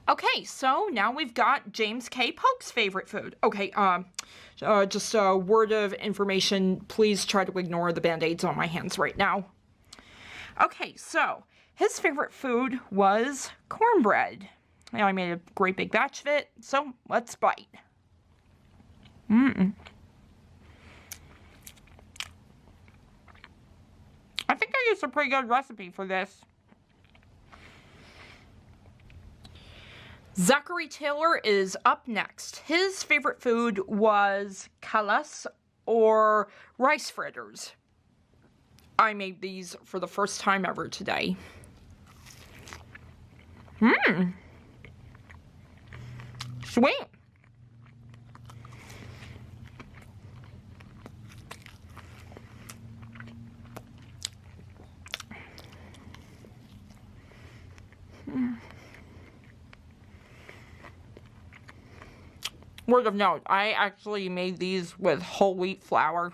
Okay, so now we've got James K. Polk's favorite food. Okay, just a word of information. Please try to ignore the band-aids on my hands right now. Okay, so his favorite food was cornbread. I made a great big batch of it, so let's bite. I think I used a pretty good recipe for this. Zachary Taylor is up next. His favorite food was Calas, or rice fritters. I made these for the first time ever today. Sweet. Word of note, I actually made these with whole wheat flour.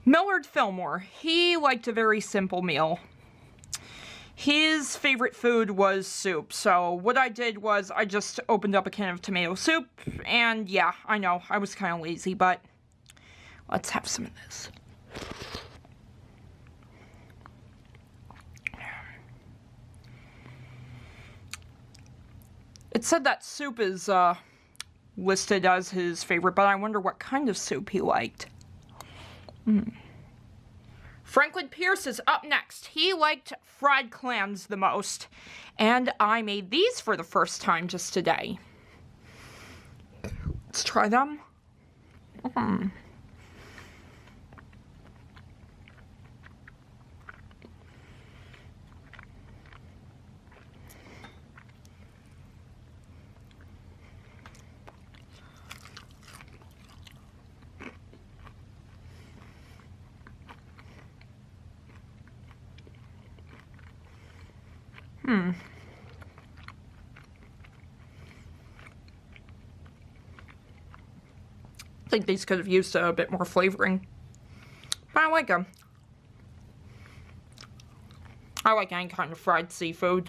Millard Filmore, he liked a very simple meal. His favorite food was soup, so what I did was I just opened up a can of tomato soup, and yeah, I know, I was kind of lazy, but let's have some of this. It said that soup is listed as his favorite, but I wonder what kind of soup he liked. Franklin Pierce is up next. He liked fried clams the most, and I made these for the first time just today. Let's try them. I think these could have used a bit more flavoring, but I like them. I like any kind of fried seafood.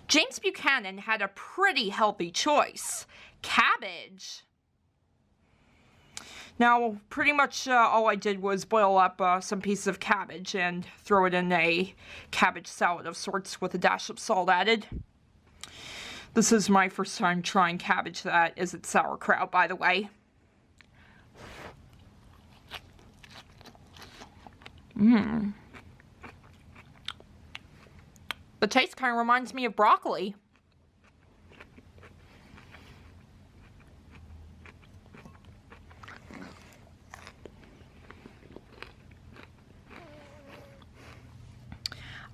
James Buchanan had a pretty healthy choice. Cabbage. Now, pretty much all I did was boil up some pieces of cabbage and throw it in a cabbage salad of sorts with a dash of salt added. This is my first time trying cabbage that isn't sauerkraut, by the way. The taste kind of reminds me of broccoli.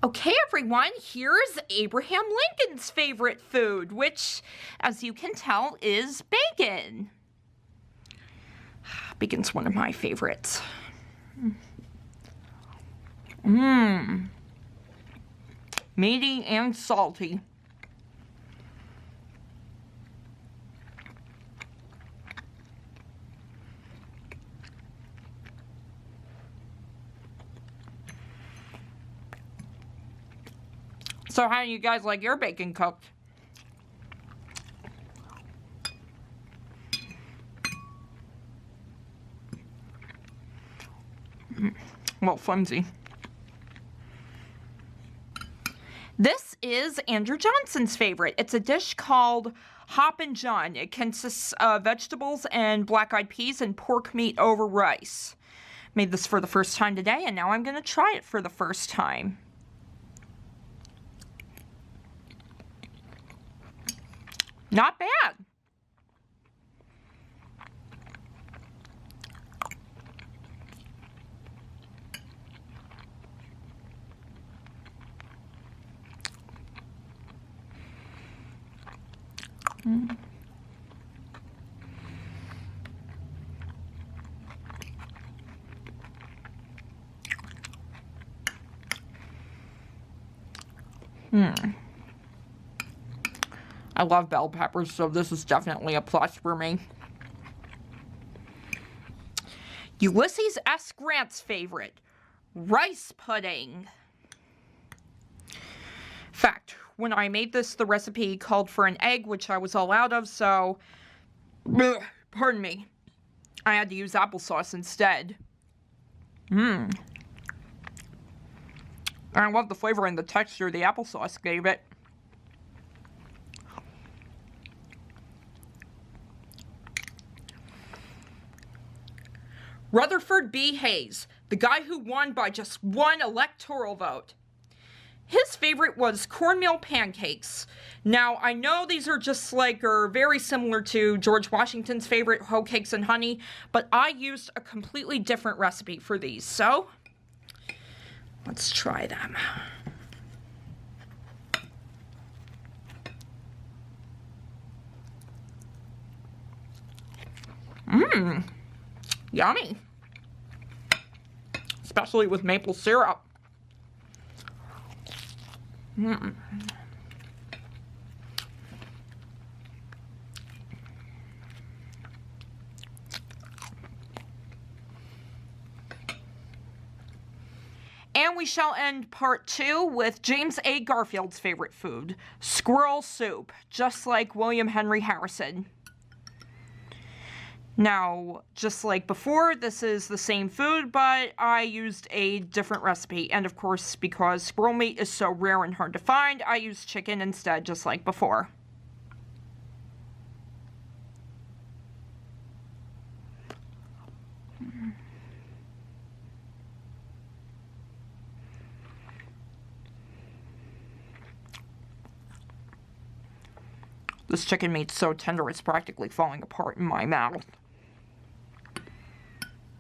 Okay, everyone, here's Abraham Lincoln's favorite food, which, as you can tell, is bacon. Bacon's one of my favorites. Meaty and salty. So how do you guys like your bacon cooked? Well, flimsy. This is Andrew Johnson's favorite. It's a dish called Hoppin. It consists of vegetables and black-eyed peas and pork meat over rice. Made this for the first time today, and now I'm going to try it for the first time. Not bad. I love bell peppers, so this is definitely a plus for me. Ulysses S. Grant's favorite, rice pudding. Fact, when I made this, the recipe called for an egg, which I was all out of, so, pardon me, I had to use applesauce instead. I love the flavor and the texture the applesauce gave it. Rutherford B. Hayes, the guy who won by just one electoral vote. His favorite was cornmeal pancakes. Now, I know these are just like, or very similar to George Washington's favorite, hoe cakes and honey, but I used a completely different recipe for these, so let's try them. Yummy. Especially with maple syrup. And we shall end part 2 with James A. Garfield's favorite food, squirrel soup, just like William Henry Harrison. Now, just like before, this is the same food, but I used a different recipe. And of course, because squirrel meat is so rare and hard to find, I used chicken instead, just like before. This chicken meat's so tender, it's practically falling apart in my mouth.